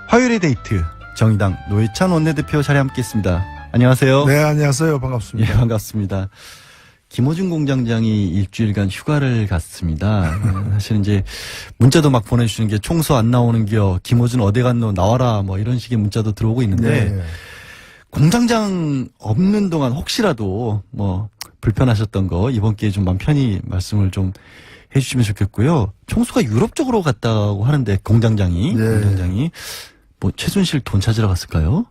화요일의 데이트 정의당 노회찬 원내대표 자리에 함께했습니다. 안녕하세요. 네, 안녕하세요. 반갑습니다. 예, 반갑습니다. 김어준 공장장이 일주일간 휴가를 갔습니다. 사실 이제 문자도 막 보내주시는 게 총수 안 나오는겨, 김어준 어디 갔노, 나와라, 뭐 이런 식의 문자도 들어오고 있는데 네. 공장장 없는 동안 혹시라도 뭐 불편하셨던 거 이번 기회에 좀 마음 편히 말씀을 좀 해주시면 좋겠고요. 총수가 유럽 쪽으로 갔다고 하는데 공장장이 뭐 최순실 돈 찾으러 갔을까요?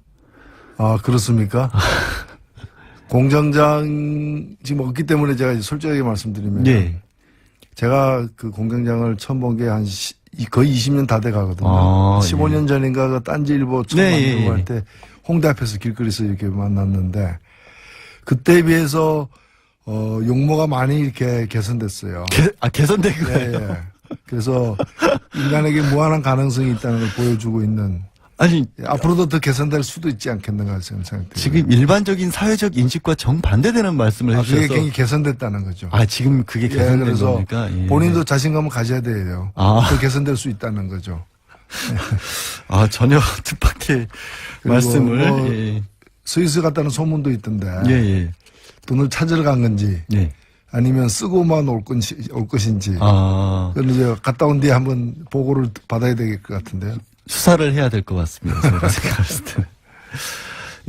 아, 그렇습니까? 공장장 지금 없기 때문에 제가 솔직하게 말씀드리면 네. 제가 그 공장장을 처음 본 게 한 거의 20년 다 돼 가거든요. 아, 15년 예. 전인가 그 딴지일보 처음 네, 만들고 할 때 홍대 앞에서 길거리에서 이렇게 만났는데 그때에 비해서 용모가 많이 이렇게 개선됐어요. 개선된 거예요? 예, 예. 그래서 인간에게 무한한 가능성이 있다는 걸 보여주고 있는, 아니, 앞으로도 더 개선될 수도 있지 않겠는가 생각돼요. 지금 일반적인 사회적 인식과 정반대되는 말씀을 그게 해주셔서. 굉장히 개선됐다는 거죠. 지금 그게 개선된 그래서 겁니까? 예. 본인도 자신감을 가져야 돼요. 더 개선될 수 있다는 거죠. 전혀 뜻밖의 말씀을. 뭐 예. 스위스 갔다는 소문도 있던데 예. 돈을 찾으러 간 건지 예. 아니면 쓰고만 올 것인지 그건 이제 갔다 온 뒤에 한번 보고를 받아야 될 것 같은데요. 수사를 해야 될 것 같습니다. 제가 생각했을 때.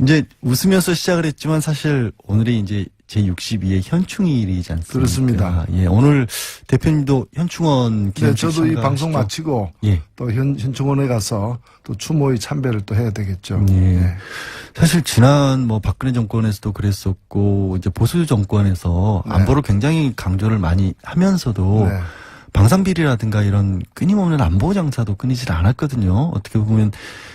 이제 웃으면서 시작을 했지만 사실 오늘이 이제 제62회 현충일이지 않습니까? 그렇습니다. 예, 오늘 대표님도 현충원 네, 기념식 저도 이 참가하시죠? 방송 마치고 예. 또 현충원에 가서 또 추모의 참배를 또 해야 되겠죠. 예. 네. 사실 지난 뭐 박근혜 정권에서도 그랬었고 이제 보수 정권에서 네. 안보를 굉장히 강조를 많이 하면서도 네. 방산비리라든가 이런 끊임없는 안보 장사도 끊이질 않았거든요. 어떻게 보면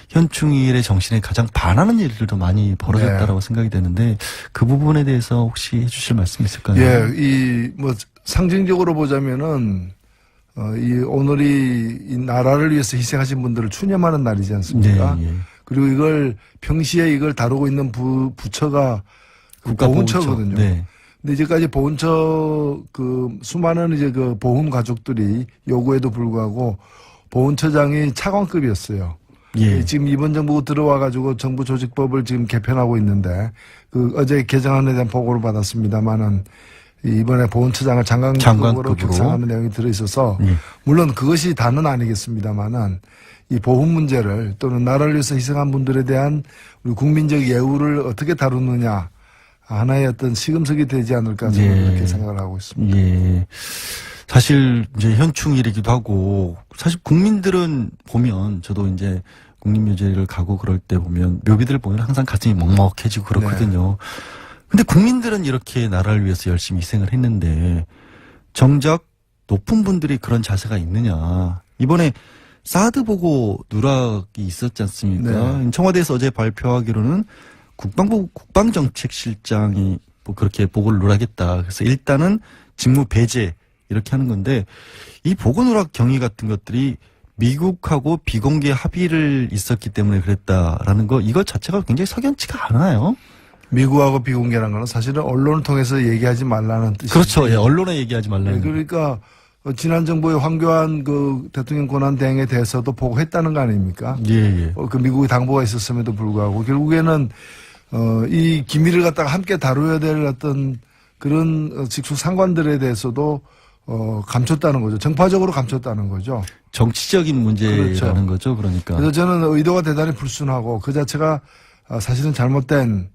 현충일의 정신에 가장 반하는 일들도 많이 벌어졌다라고 생각이 되는데 그 부분에 대해서 혹시 해주실 말씀 있을까요? 예, 이 뭐 상징적으로 보자면은 이 오늘이 이 나라를 위해서 희생하신 분들을 추념하는 날이지 않습니까? 네, 예. 그리고 이걸 평시에 이걸 다루고 있는 부처가 보훈처거든요. 네. 근데 이제까지 보훈처 그 수많은 이제 그 보훈 가족들이 요구에도 불구하고 보훈처장이 차관급이었어요. 예. 지금 이번 정부가 들어와가지고 정부 조직법을 지금 개편하고 있는데 그 어제 개정안에 대한 보고를 받았습니다만은 이번에 보훈처장을 장관급으로 격상하는 내용이 들어있어서 물론 그것이 다는 아니겠습니다만은 이 보훈 문제를 또는 나라를 위해서 희생한 분들에 대한 우리 국민적 예우를 어떻게 다루느냐 하나의 어떤 시금석이 되지 않을까 저는 그렇게 생각을 하고 있습니다. 예. 사실 이제 현충일이기도 하고 사실 국민들은 보면 저도 이제 국립묘지를 가고 그럴 때 보면 묘비들 보면 항상 가슴이 먹먹해지고 그렇거든요. 근데 국민들은 이렇게 나라를 위해서 열심히 희생을 했는데 정작 높은 분들이 그런 자세가 있느냐. 이번에 사드 보고 누락이 있었지 않습니까? 네. 청와대에서 어제 발표하기로는 국방부 국방정책실장이 뭐 그렇게 보고를 누락했다. 그래서 일단은 직무 배제 이렇게 하는 건데 이 보고 누락 경위 같은 것들이 미국하고 비공개 합의를 있었기 때문에 그랬다라는 거 이것 자체가 굉장히 석연치가 않아요. 미국하고 비공개라는 거는 사실은 언론을 통해서 얘기하지 말라는 뜻이죠. 그렇죠. 예, 언론에 얘기하지 말라는. 그러니까 지난 정부의 황교안 그 대통령 권한 대행에 대해서도 보고했다는 거 아닙니까? 예. 그 미국의 당부가 있었음에도 불구하고 결국에는 이 기밀을 갖다가 함께 다루어야 될 어떤 그런 직속 상관들에 대해서도 감췄다는 거죠. 정파적으로 감췄다는 거죠. 정치적인 문제라는 그렇죠. 거죠. 그러니까. 그래서 저는 의도가 대단히 불순하고 그 자체가 사실은 잘못된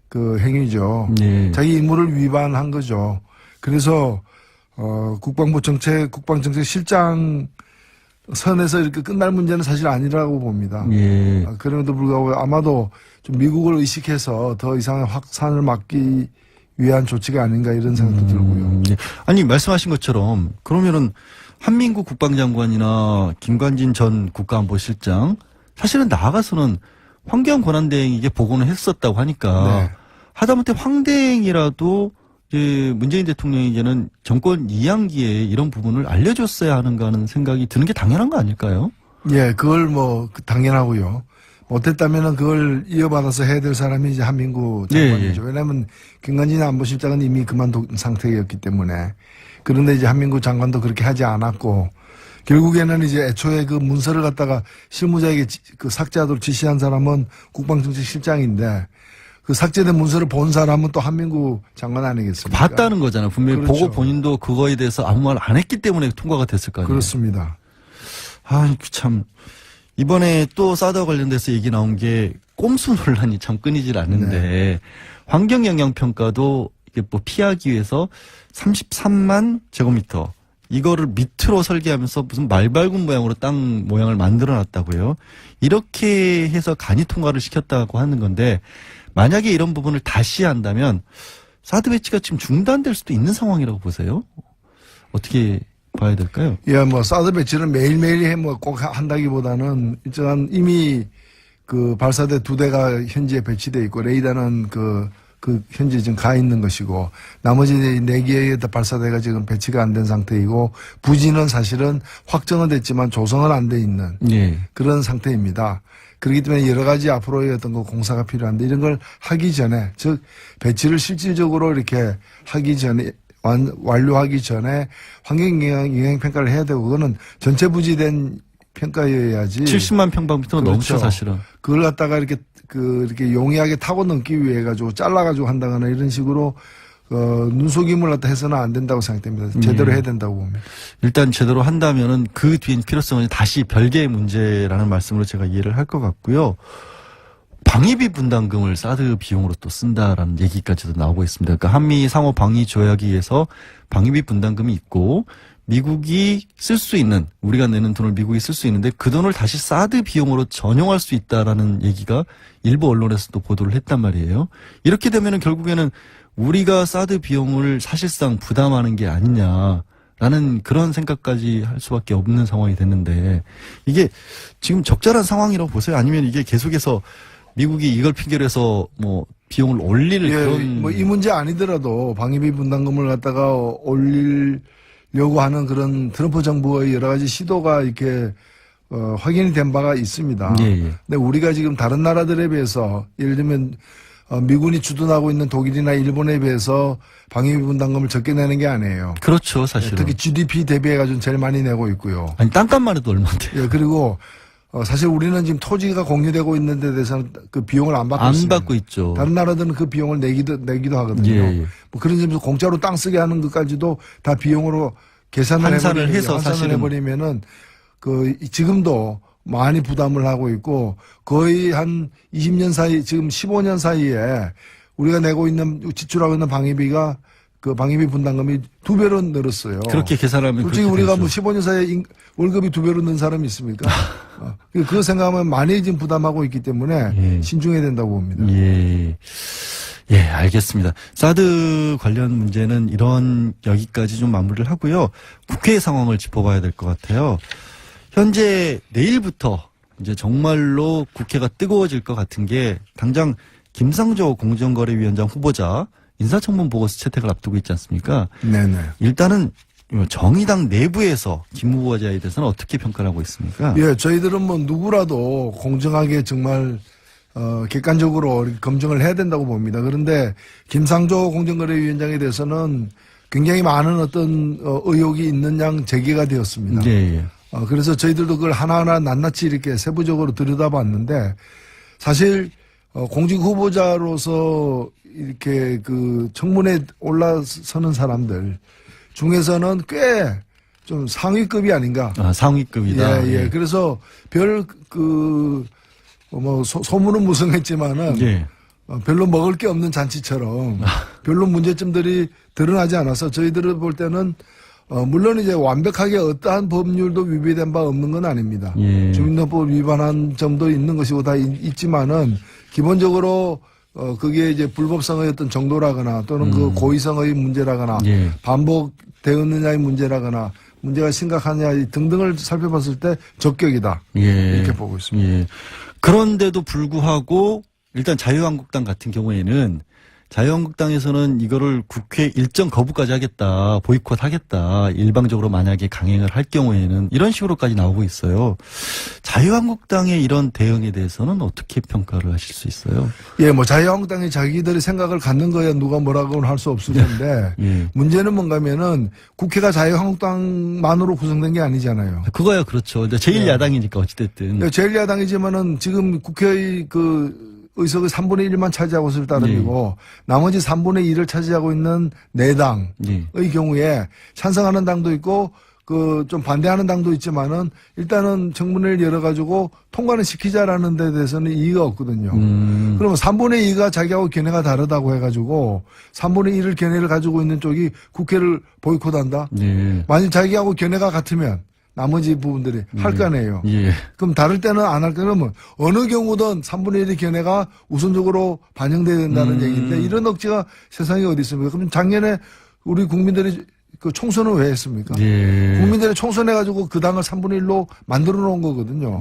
그 행위죠. 예. 자기 임무를 위반한 거죠. 그래서 국방부 국방정책실장 선에서 이렇게 끝날 문제는 사실 아니라고 봅니다. 예. 그럼에도 불구하고 아마도 좀 미국을 의식해서 더 이상의 확산을 막기 위한 조치가 아닌가 이런 생각도 들고요. 예. 아니 말씀하신 것처럼 그러면은 한민구 국방장관이나 김관진 전 국가안보실장 사실은 나아가서는 황교안 권한대행에게 보고는 했었다고 하니까 네. 하다못해 황대행이라도 이제 문재인 대통령에게는 정권 2양기에 이런 부분을 알려줬어야 하는가 하는 생각이 드는 게 당연한 거 아닐까요? 예, 그걸 뭐 당연하고요. 못했다면은 그걸 이어받아서 해야 될 사람이 이제 한민구 장관이죠. 왜냐하면 김관진 안보실장은 이미 그만둔 상태였기 때문에. 그런데 이제 한민구 장관도 그렇게 하지 않았고 결국에는 이제 애초에 그 문서를 갖다가 실무자에게 그 삭제하도록 지시한 사람은 국방정책실장인데 그 삭제된 문서를 본 사람은 또 한민구 장관 아니겠습니까? 봤다는 거잖아요. 분명히 그렇죠. 보고 본인도 그거에 대해서 아무 말 안 했기 때문에 통과가 됐을 거 아니에요. 그렇습니다. 아, 참. 이번에 또 사드와 관련돼서 얘기 나온 게 꼼수 논란이 참 끊이질 않는데 네. 환경영향평가도 이게 뭐 피하기 위해서 33만 제곱미터 이거를 밑으로 설계하면서 무슨 말발굽 모양으로 땅 모양을 만들어 놨다고요. 이렇게 해서 간이 통과를 시켰다고 하는 건데 만약에 이런 부분을 다시 한다면 사드 배치가 지금 중단될 수도 있는 상황이라고 보세요. 어떻게 봐야 될까요? 예, 뭐 사드 배치를 매일매일 해 뭐 꼭 한다기보다는 일단 이미 그 발사대 2대가 현지에 배치돼 있고 레이더는 그 현재 지금 가 있는 것이고 나머지 4개의 발사대가 지금 배치가 안 된 상태이고 부지는 사실은 확정은 됐지만 조성은 안 돼 있는 예. 그런 상태입니다. 그렇기 때문에 여러 가지 앞으로의 어떤 그 공사가 필요한데 이런 걸 하기 전에 즉 배치를 실질적으로 이렇게 하기 전에 완료하기 전에 환경영향평가를 해야 되고 그거는 전체 부지된 평가여야지. 70만 평방미터가 그렇죠. 넘죠 사실은. 그걸 갖다가 이렇게 이렇게 용이하게 타고 넘기 위해 가지고 잘라가지고 한다거나 이런 식으로 눈속임을 갖다 해서는 안 된다고 생각됩니다. 제대로 해야 된다고 봅니다. 일단 제대로 한다면은 그 뒤엔 필요성은 다시 별개의 문제라는 말씀으로 제가 이해를 할 것 같고요. 방위비 분담금을 사드 비용으로 또 쓴다라는 얘기까지도 나오고 있습니다. 그러니까 한미 상호 방위 조약에 의해서 방위비 분담금이 있고 미국이 쓸 수 있는 우리가 내는 돈을 미국이 쓸 수 있는데 그 돈을 다시 사드 비용으로 전용할 수 있다라는 얘기가 일부 언론에서도 보도를 했단 말이에요. 이렇게 되면은 결국에는 우리가 사드 비용을 사실상 부담하는 게 아니냐라는 그런 생각까지 할 수밖에 없는 상황이 됐는데 이게 지금 적절한 상황이라고 보세요? 아니면 이게 계속해서 미국이 이걸 핑계로 해서 뭐 비용을 올릴 그런 뭐 이 문제 아니더라도 방위비 분담금을 갖다가 올리려고 하는 그런 트럼프 정부의 여러 가지 시도가 이렇게 확인이 된 바가 있습니다. 예. 근데 우리가 지금 다른 나라들에 비해서 예를 들면 미군이 주둔하고 있는 독일이나 일본에 비해서 방위비 분담금을 적게 내는 게 아니에요. 그렇죠, 사실은. 특히 GDP 대비해가지고 제일 많이 내고 있고요. 아니 땅값만 해도 얼마인데요? 예, 그리고 사실 우리는 지금 토지가 공유되고 있는 데 대해서는 그 비용을 안 받고 있습니다. 안 받고 있죠. 다른 나라들은 그 비용을 내기도 하거든요. 예. 뭐 그런 점에서 공짜로 땅 쓰게 하는 것까지도 다 비용으로 환산을 해서 사실은 해버리면은 지금도 많이 부담을 하고 있고 거의 한 20년 사이 지금 15년 사이에 우리가 내고 있는 지출하고 있는 방위비가 그 방위비 분담금이 2배로 늘었어요. 그렇게 계산하면 솔직히 우리가 뭐 15년 사이에 월급이 2배로 는 사람이 있습니까? 그거 생각하면 많이 지금 부담하고 있기 때문에 신중해야 된다고 봅니다. 예, 알겠습니다. 사드 관련 문제는 여기까지 좀 마무리를 하고요. 국회 상황을 짚어봐야 될 것 같아요. 현재 내일부터 이제 정말로 국회가 뜨거워질 것 같은 게 당장 김상조 공정거래위원장 후보자 인사청문 보고서 채택을 앞두고 있지 않습니까? 네네. 일단은 정의당 내부에서 김 후보자에 대해서는 어떻게 평가를 하고 있습니까? 예, 저희들은 뭐 누구라도 공정하게 정말 객관적으로 검증을 해야 된다고 봅니다. 그런데 김상조 공정거래위원장에 대해서는 굉장히 많은 어떤 의혹이 있는 양 제기가 되었습니다. 예. 그래서 저희들도 그걸 하나하나 낱낱이 이렇게 세부적으로 들여다봤는데 사실 공직 후보자로서 이렇게 그 청문회에 올라서는 사람들 중에서는 꽤 좀 상위급이 아닌가. 상위급이다. 예. 그래서 소문은 무성했지만은 별로 먹을 게 없는 잔치처럼 별로 문제점들이 드러나지 않아서 저희들을 볼 때는 물론 이제 완벽하게 어떠한 법률도 위배된 바 없는 건 아닙니다. 주민등록법 위반한 점도 있는 것이고 다 있지만은 기본적으로 그게 이제 불법성의 어떤 정도라거나 또는 그 고의성의 문제라거나 반복되었느냐의 문제라거나 문제가 심각하냐 등등을 살펴봤을 때 적격이다. 이렇게 보고 있습니다. 그런데도 불구하고 일단 자유한국당 같은 경우에는 자유한국당에서는 이거를 국회 일정 거부까지 하겠다, 보이콧 하겠다, 일방적으로 만약에 강행을 할 경우에는 이런 식으로까지 나오고 있어요. 자유한국당의 이런 대응에 대해서는 어떻게 평가를 하실 수 있어요? 예, 뭐 자유한국당이 자기들의 생각을 갖는 거야 누가 뭐라고는 할 수 없을 텐데 예. 문제는 뭔가면은 국회가 자유한국당만으로 구성된 게 아니잖아요. 그거야 그렇죠. 이제 제1야당이니까 어찌됐든. 제1야당이지만은 지금 국회의 그 의석의 3분의 1만 차지하고 있을 따름이고 나머지 3분의 2를 차지하고 있는 4당의 경우에 찬성하는 당도 있고 그 좀 반대하는 당도 있지만은 일단은 청문회를 열어가지고 통과는 시키자라는 데 대해서는 이의가 없거든요. 그러면 3분의 2가 자기하고 견해가 다르다고 해가지고 3분의 1을 견해를 가지고 있는 쪽이 국회를 보이콧한다? 만약 자기하고 견해가 같으면 나머지 부분들이 할 거 아니에요. 그럼 다를 때는 안 할 거면 어느 경우든 3분의 1의 견해가 우선적으로 반영돼야 된다는 얘기인데 이런 억지가 세상에 어디 있습니까? 그럼 작년에 우리 국민들이 그 총선을 왜 했습니까? 국민들이 총선해가지고 그 당을 3분의 1로 만들어 놓은 거거든요.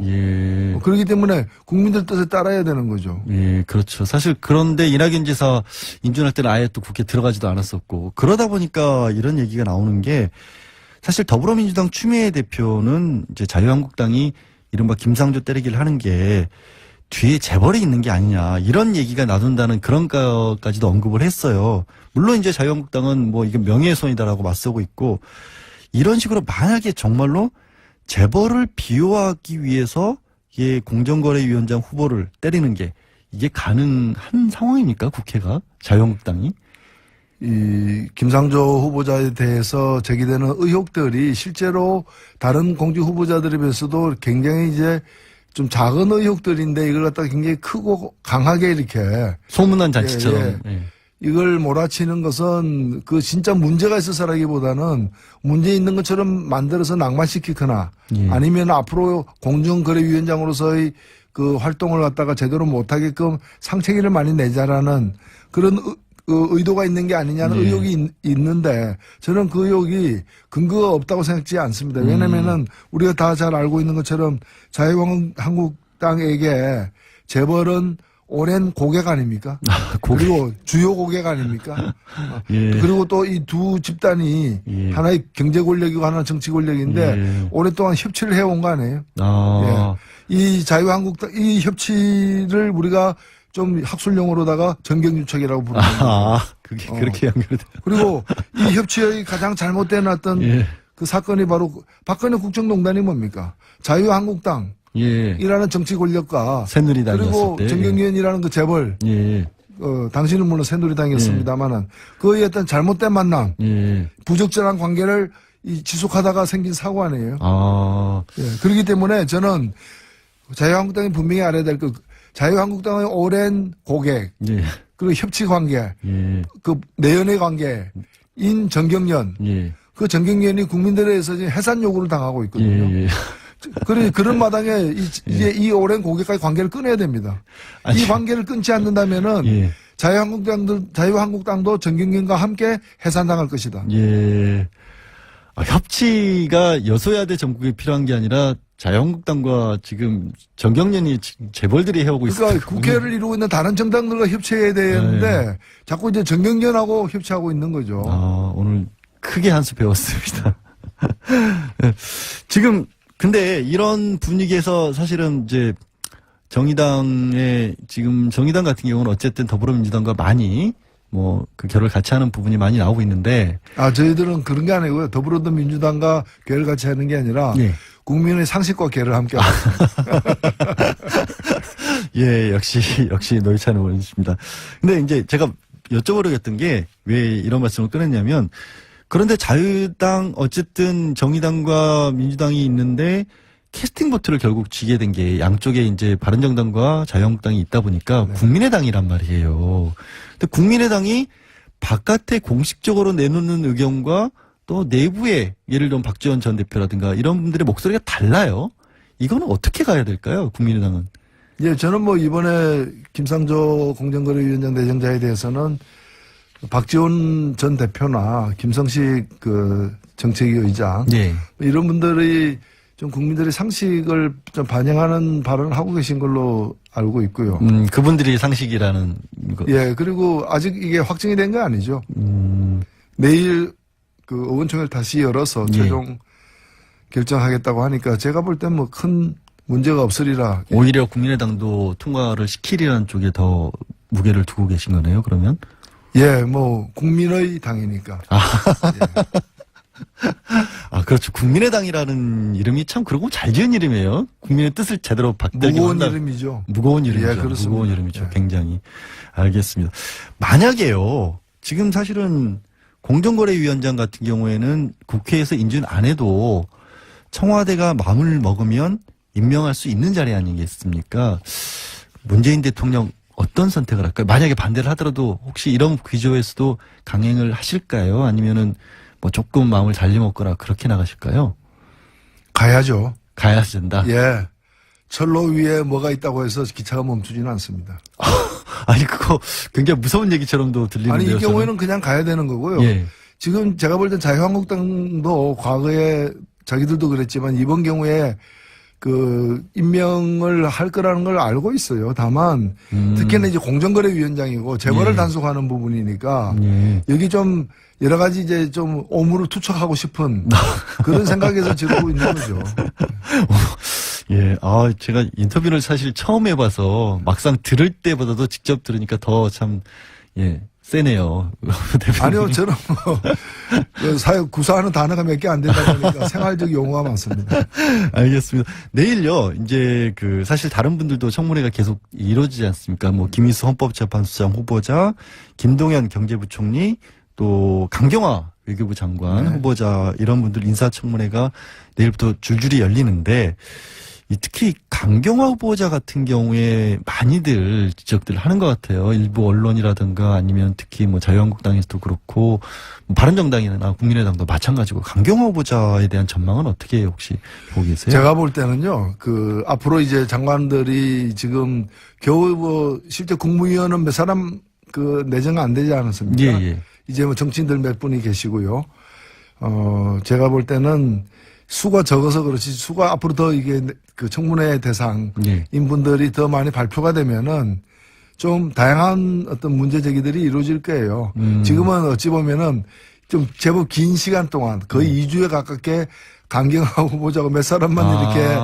그렇기 때문에 국민들 뜻에 따라야 되는 거죠. 그렇죠. 사실 그런데 이낙연 지사 인준할 때는 아예 또 국회에 들어가지도 않았었고 그러다 보니까 이런 얘기가 나오는 게 사실 더불어민주당 추미애 대표는 이제 자유한국당이 이른바 김상조 때리기를 하는 게 뒤에 재벌이 있는 게 아니냐 이런 얘기가 나둔다는 그런 것까지도 언급을 했어요. 물론 이제 자유한국당은 뭐 이게 명예훼손이다라고 맞서고 있고 이런 식으로 만약에 정말로 재벌을 비호하기 위해서 이게 공정거래위원장 후보를 때리는 게 이게 가능한 상황입니까? 국회가 자유한국당이? 이 김상조 후보자에 대해서 제기되는 의혹들이 실제로 다른 공직 후보자들에 비해서도 굉장히 이제 좀 작은 의혹들인데 이걸 갖다가 굉장히 크고 강하게 이렇게 소문난 잔치처럼 이걸 몰아치는 것은 그 진짜 문제가 있어서라기보다는 문제 있는 것처럼 만들어서 낭만시키거나 아니면 앞으로 공정거래위원장으로서의 그 활동을 갖다가 제대로 못하게끔 상체기를 많이 내자라는 그런 의도가 있는 게 아니냐는 의혹이 있는데 저는 그 의혹이 근거가 없다고 생각지 않습니다. 왜냐면은 우리가 다 잘 알고 있는 것처럼 자유한국당에게 재벌은 오랜 고객 아닙니까? 그리고 주요 고객 아닙니까? 그리고 또 이 두 집단이 하나의 경제 권력이고 하나는 정치 권력인데 오랫동안 협치를 해온 거 아니에요? 이 자유한국당 이 협치를 우리가 좀 학술용어로다가 정경유착이라고 부릅니다. 그게 그렇게 연결돼. 그리고 이 협치의 가장 잘못된 어떤 그 사건이 바로 박근혜 국정농단이 뭡니까? 자유한국당이라는 정치 권력과 그리고 정경련이라는 그 재벌. 당신은 물론 새누리당이었습니다만은 그의 어떤 잘못된 만남, 부적절한 관계를 지속하다가 생긴 사고 아니에요. 그렇기 때문에 저는 자유한국당이 분명히 알아야 될 그 자유한국당의 오랜 고객, 그리고 협치 관계, 그 내연의 관계인 정경련, 그 정경련이 국민들에 의해서 해산 요구를 당하고 있거든요. 그런 마당에 이제 이 오랜 고객과의 관계를 끊어야 됩니다. 이 관계를 끊지 않는다면은 자유한국당도 정경련과 함께 해산당할 것이다. 협치가 여소야대 전국에 필요한 게 아니라 자유한국당과 지금 정경련이 재벌들이 해오고 있어요. 그러니까 국회를 이루고 있는 다른 정당들과 협치해야 되는데 자꾸 이제 정경련하고 협치하고 있는 거죠. 오늘 크게 한 수 배웠습니다. 지금 근데 이런 분위기에서 사실은 이제 정의당의 지금 정의당 같은 경우는 어쨌든 더불어민주당과 많이 뭐 그 결을 같이 하는 부분이 많이 나오고 있는데 저희들은 그런 게 아니고요. 더불어민주당과 결을 같이 하는 게 아니라 국민의 상식과 결을 함께 하고 역시 노회찬 의원이십니다. 근데 이제 제가 여쭤보려겠던 게 왜 이런 말씀을 꺼냈냐면 그런데 자유당 어쨌든 정의당과 민주당이 있는데 캐스팅 보트를 결국 쥐게 된 게 양쪽에 이제 바른정당과 자유한국당이 있다 보니까 국민의당이란 말이에요. 근데 국민의당이 바깥에 공식적으로 내놓는 의견과 또 내부에 예를 들면 박지원 전 대표라든가 이런 분들의 목소리가 달라요. 이거는 어떻게 가야 될까요? 국민의당은. 저는 뭐 이번에 김상조 공정거래위원장 내정자에 대해서는 박지원 전 대표나 김성식 그 정책위 의장 이런 분들이 좀 국민들의 상식을 좀 반영하는 발언을 하고 계신 걸로 알고 있고요. 그분들이 상식이라는 거. 예, 그리고 아직 이게 확정이 된 건 아니죠. 내일 그 의원총회를 다시 열어서 최종 결정하겠다고 하니까 제가 볼 땐 뭐 큰 문제가 없으리라. 오히려 국민의당도 통과를 시키리라는 쪽에 더 무게를 두고 계신 거네요, 그러면? 예, 뭐 국민의 당이니까. 아, 그렇죠. 국민의당이라는 이름이 참 그러고 잘 지은 이름이에요. 국민의 뜻을 제대로 받들기 무거운 이름이죠. 무거운 이름이죠. 예, 그렇습니다. 무거운 이름이죠. 예. 굉장히. 알겠습니다. 만약에요. 지금 사실은 공정거래위원장 같은 경우에는 국회에서 인준 안 해도 청와대가 마음을 먹으면 임명할 수 있는 자리 아니겠습니까? 문재인 대통령 어떤 선택을 할까요? 만약에 반대를 하더라도 혹시 이런 귀조에서도 강행을 하실까요? 아니면은 뭐 조금 마음을 잘리 먹거나 그렇게 나가실까요? 가야죠. 가야 된다. 예. 철로 위에 뭐가 있다고 해서 기차가 멈추지는 않습니다. 아니 그거 굉장히 무서운 얘기처럼도 들리는데요. 아니 이 저는. 경우에는 그냥 가야 되는 거고요. 예. 지금 제가 볼 땐 자유한국당도 과거에 자기들도 그랬지만 이번 경우에 그 임명을 할 거라는 걸 알고 있어요. 다만 특히나 이제 공정거래위원장이고 재벌을 예. 단속하는 부분이니까 예. 여기 좀 여러 가지 이제 좀 오물을 투척하고 싶은 그런 생각에서 지르고 있는 거죠. 예, 아, 제가 인터뷰를 사실 처음 해봐서 막상 들을 때보다도 직접 들으니까 더 참, 예, 세네요. 아니요, 저는 뭐, 사회 구사하는 단어가 몇 개 안 되다 보니까 생활적 용어가 많습니다. 알겠습니다. 내일요, 이제 사실 다른 분들도 청문회가 계속 이루어지지 않습니까? 뭐, 김희수 헌법재판소장 후보자, 김동연 경제부총리, 또 강경화 외교부 장관 후보자 이런 분들 인사청문회가 내일부터 줄줄이 열리는데 특히 강경화 후보자 같은 경우에 많이들 지적들을 하는 것 같아요. 일부 언론이라든가 아니면 특히 뭐 자유한국당에서도 그렇고 바른정당이나 국민의당도 마찬가지고 강경화 후보자에 대한 전망은 어떻게 혹시 보고 계세요? 제가 볼 때는요. 앞으로 이제 장관들이 지금 겨우 뭐 실제 국무위원은 몇 사람 내정 안 되지 않았습니까? 예, 예. 이제 뭐 정치인들 몇 분이 계시고요. 제가 볼 때는 수가 적어서 그렇지 수가 앞으로 더 이게 청문회 대상인 분들이 더 많이 발표가 되면은 좀 다양한 어떤 문제 제기들이 이루어질 거예요. 지금은 어찌 보면은 좀 제법 긴 시간 동안 거의 2주에 가깝게 강경화 후보자가 몇 사람만 이렇게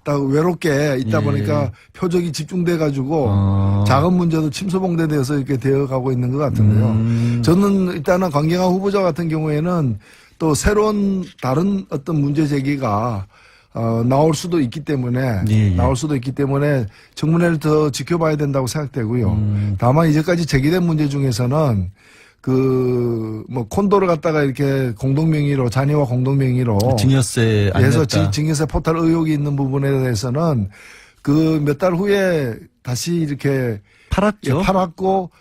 딱 외롭게 있다 보니까 표적이 집중돼 가지고 작은 문제도 침소봉대돼서 이렇게 되어가고 있는 것 같은데요. 저는 일단은 강경화 후보자 같은 경우에는 또 새로운 다른 어떤 문제 제기가 나올 수도 있기 때문에 청문회를 더 지켜봐야 된다고 생각되고요. 다만 이제까지 제기된 문제 중에서는 뭐 콘도를 갖다가 이렇게 공동명의로 자녀와 공동명의로 증여세 안 해서 냈다. 증여세 포탈 의혹이 있는 부분에 대해서는 몇 달 후에 다시 이렇게 팔았죠. 팔았고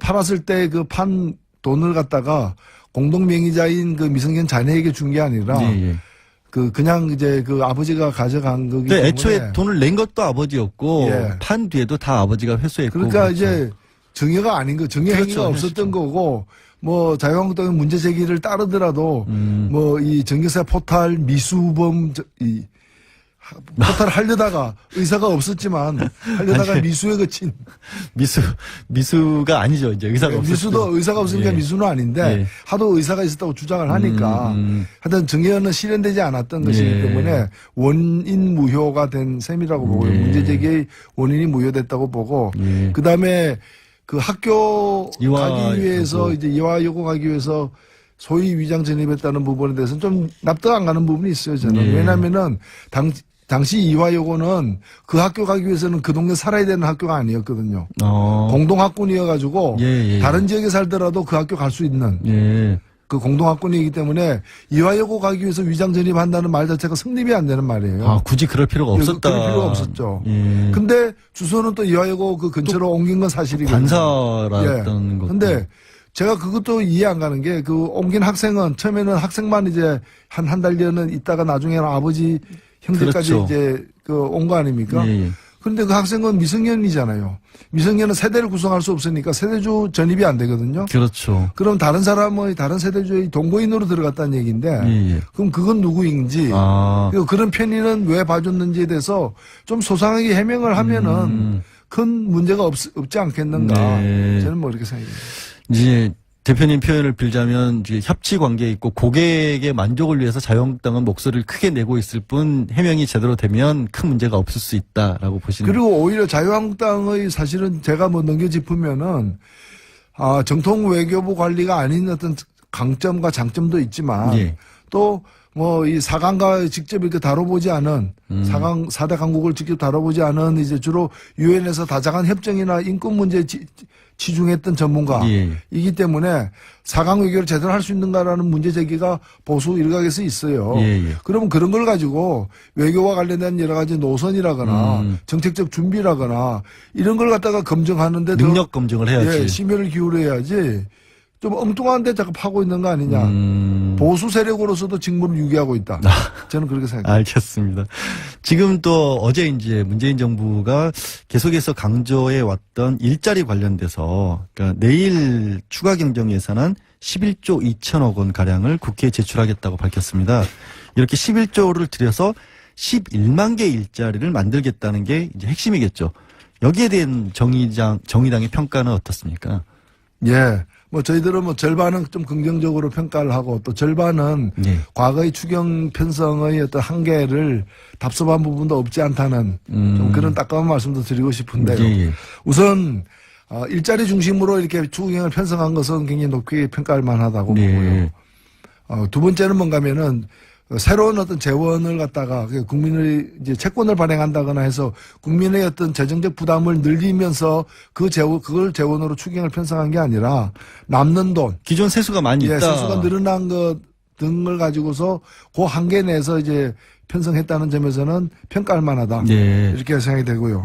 팔았을 때 판 돈을 갖다가 공동명의자인 미성년 자녀에게 준 게 아니라 그냥 이제 아버지가 가져간 거기 때문에 애초에 돈을 낸 것도 아버지였고 판 뒤에도 다 아버지가 회수했고 그러니까 그렇죠. 이제 정의가 아닌 거 정의 행위가 없었던 거고 뭐 자유한국당의 문제 제기를 따르더라도 뭐 이 증여세 포탈 미수범 포탈 하려다가 의사가 없었지만 하려다가 아니, 미수에 그친 미수가 아니죠. 이제 의사가 없었죠. 미수도 의사가 없으니까 미수는 아닌데 하도 의사가 있었다고 주장을 하니까 하여튼 증여는 실현되지 않았던 것이기 때문에 원인 무효가 된 셈이라고 보고요. 문제 제기의 원인이 무효됐다고 보고 그다음에 학교 가기 위해서 이제 이화 요구 가기 위해서 소위 위장 전입했다는 부분에 대해서는 좀 납득 안 가는 부분이 있어요, 저는. 왜냐면은 당시 이화 요구는 그 학교 가기 위해서는 그 동네 살아야 되는 학교가 아니었거든요. 공동학군이어가지고 다른 지역에 살더라도 그 학교 갈 수 있는 그 공동학군이기 때문에 이화 요구 가기 위해서 위장 전입한다는 말 자체가 성립이 안 되는 말이에요. 아, 굳이 그럴 필요가 없었다. 그럴 필요가 없었죠. 근데 주소는 또 이화 요구 근처로 옮긴 건 사실이거든요. 관사라던 거. 근데 제가 그것도 이해 안 가는 게 옮긴 학생은 처음에는 학생만 이제 한 달 뒤에는 있다가 나중에는 아버지 형제까지 그렇죠. 이제 온 거 아닙니까? 그런데 그 학생은 미성년이잖아요. 미성년은 세대를 구성할 수 없으니까 세대주 전입이 안 되거든요. 그렇죠. 그럼 다른 사람의 다른 세대주의 동거인으로 들어갔다는 얘기인데 그럼 그건 누구인지 그리고 그런 편의는 왜 봐줬는지에 대해서 좀 소상하게 해명을 하면은 큰 문제가 없지 않겠는가. 네. 저는 뭐 이렇게 생각합니다. 이제 대표님 표현을 빌자면 이제 협치 관계에 있고 고객의 만족을 위해서 자유한국당은 목소리를 크게 내고 있을 뿐 해명이 제대로 되면 큰 문제가 없을 수 있다라고 보시는. 그리고 오히려 자유한국당의 사실은 제가 뭐 넘겨짚으면은 정통 외교부 관리가 아닌 어떤 강점과 장점도 있지만 예. 또 뭐 이 사강과 직접 이렇게 다뤄보지 않은 사강 4대 강국을 직접 다뤄보지 않은 이제 주로 유엔에서 다자간 협정이나 인권 문제에 치중했던 전문가이기 때문에 4강 외교를 제대로 할 수 있는가라는 문제 제기가 보수 일각에서 있어요. 그러면 그런 걸 가지고 외교와 관련된 여러 가지 노선이라거나 정책적 준비라거나 이런 걸 갖다가 검증하는데 능력 검증을 해야지. 예, 심혈을 기울여야지. 좀 엉뚱한 데 자꾸 파고 있는 거 아니냐. 보수 세력으로서도 직무를 유기하고 있다. 저는 그렇게 생각합니다. 알겠습니다. 지금 또 어제 이제 문재인 정부가 계속해서 강조해 왔던 일자리 관련돼서 그러니까 내일 추가 경정 예산안 11조 2천억 원 가량을 국회에 제출하겠다고 밝혔습니다. 이렇게 11조를 들여서 11만 개 일자리를 만들겠다는 게 이제 핵심이겠죠. 여기에 대한 정의당의 평가는 어떻습니까? 예. 뭐 저희들은 뭐 절반은 좀 긍정적으로 평가를 하고 또 절반은 과거의 추경 편성의 어떤 한계를 답습한 부분도 없지 않다는 좀 그런 따끔한 말씀도 드리고 싶은데요. 우선 일자리 중심으로 이렇게 추경을 편성한 것은 굉장히 높게 평가할 만하다고 보고요. 두 번째는 뭔가면은 새로운 어떤 재원을 갖다가 국민의 이제 채권을 발행한다거나 해서 국민의 어떤 재정적 부담을 늘리면서 그걸 재원으로 추경을 편성한 게 아니라 남는 돈. 기존 세수가 많이 있다. 세수가 늘어난 것 등을 가지고서 그 한계 내에서 이제 편성했다는 점에서는 평가할 만하다. 이렇게 생각이 되고요.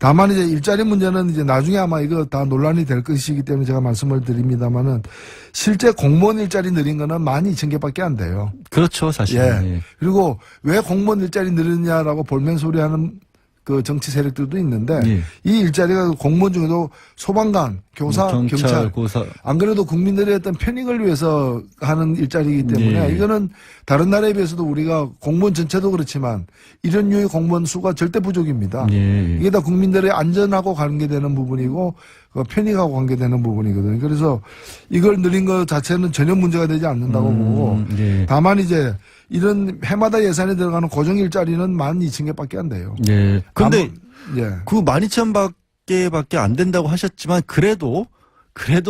다만 이제 일자리 문제는 이제 나중에 아마 이거 다 논란이 될 것이기 때문에 제가 말씀을 드립니다만은 실제 공무원 일자리 늘린 거는 12,000개밖에 안 돼요. 그렇죠, 사실. 그리고 왜 공무원 일자리 늘리냐라고 볼멘소리 하는 그 정치 세력들도 있는데 이 일자리가 공무원 중에도 소방관, 교사, 경찰, 고사. 안 그래도 국민들의 어떤 편익을 위해서 하는 일자리이기 때문에 이거는 다른 나라에 비해서도 우리가 공무원 전체도 그렇지만 이런 류의 공무원 수가 절대 부족입니다. 이게 다 국민들의 안전하고 관계되는 부분이고 편익하고 관계되는 부분이거든요. 그래서 이걸 늘린 것 자체는 전혀 문제가 되지 않는다고 보고 다만 이제 이런 해마다 예산에 들어가는 고정 일자리는 12,000개밖에 안 돼요. 그런데 그 12,000개밖에 안 된다고 하셨지만 그래도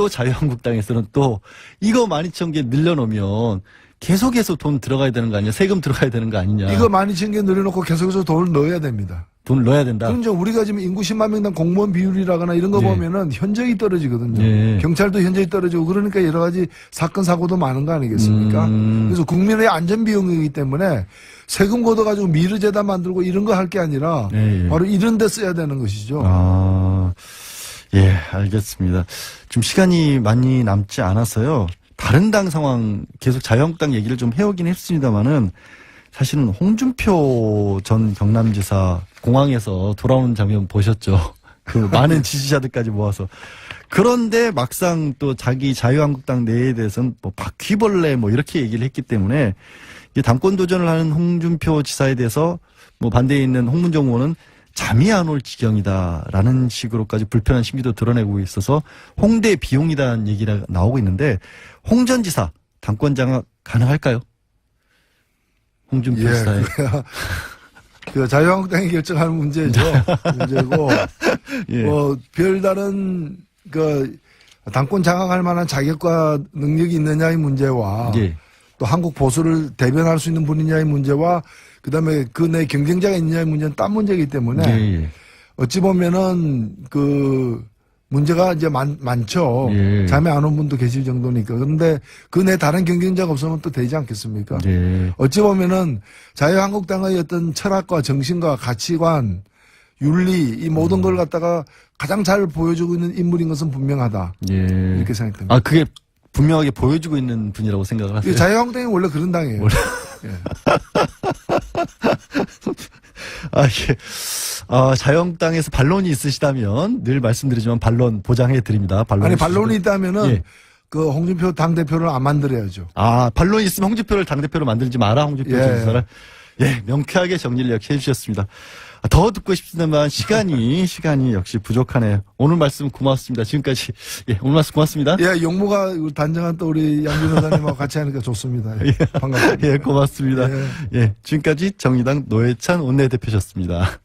자유한국당에서는 또 이거 12,000개 늘려놓으면 계속해서 돈 들어가야 되는 거 아니냐? 세금 들어가야 되는 거 아니냐? 이거 12,000개 늘려놓고 계속해서 돈을 넣어야 됩니다. 돈을 넣어야 된다. 그럼 우리가 지금 인구 10만 명당 공무원 비율이라거나 이런 거 보면은 현저히 떨어지거든요. 경찰도 현저히 떨어지고 그러니까 여러 가지 사건 사고도 많은 거 아니겠습니까? 그래서 국민의 안전 비용이기 때문에 세금 걷어가지고 미르재단 만들고 이런 거 할 게 아니라 바로 이런 데 써야 되는 것이죠. 알겠습니다. 좀 시간이 많이 남지 않아서요. 다른 당 상황 계속 자유한국당 얘기를 좀 해오긴 했습니다만은 사실은 홍준표 전 경남지사 공항에서 돌아오는 장면 보셨죠? 그 많은 지지자들까지 모아서. 그런데 막상 또 자기 자유한국당 내에 대해서는 뭐 바퀴벌레 뭐 이렇게 얘기를 했기 때문에 당권 도전을 하는 홍준표 지사에 대해서 뭐 반대에 있는 홍문정 의원은 잠이 안 올 지경이다라는 식으로까지 불편한 심기도 드러내고 있어서 홍대 비용이다는 얘기가 나오고 있는데 홍 전 지사 당권 장악 가능할까요? 홍준표 지사의 그 자유한국당이 결정하는 문제죠. 문제고 뭐 별다른 그 당권 장악할 만한 자격과 능력이 있느냐의 문제와 또 한국 보수를 대변할 수 있는 분이냐의 문제와 그다음에 그 내 경쟁자가 있느냐의 문제는 딴 문제이기 때문에 어찌 보면은 그 문제가 이제 많죠. 잠이 안 온 분도 계실 정도니까. 그런데 그 내 다른 경쟁자가 없으면 또 되지 않겠습니까? 어찌 보면은 자유한국당의 어떤 철학과 정신과 가치관, 윤리 이 모든 걸 갖다가 가장 잘 보여주고 있는 인물인 것은 분명하다. 이렇게 생각됩니다. 그게 분명하게 보여주고 있는 분이라고 생각을 하세요? 자유한국당이 원래 그런 당이에요. 자유한국당에서 반론이 있으시다면 늘 말씀드리지만 반론 보장해 드립니다. 아니 반론이 있다면은 예. 그 홍준표 당대표를 안 만들어야죠. 반론이 있으면 홍준표를 당대표로 만들지 마라. 홍준표 지사를. 예, 명쾌하게 정리를 이렇게 해주셨습니다. 더 듣고 싶지만 시간이 역시 부족하네요. 오늘 말씀 고맙습니다. 지금까지 오늘 말씀 고맙습니다. 예, 용모가 단정한 또 우리 양 변호사님하고 같이 하니까 좋습니다. 예, 반갑습니다. 예, 고맙습니다. 예, 지금까지 정의당 노회찬 원내대표셨습니다.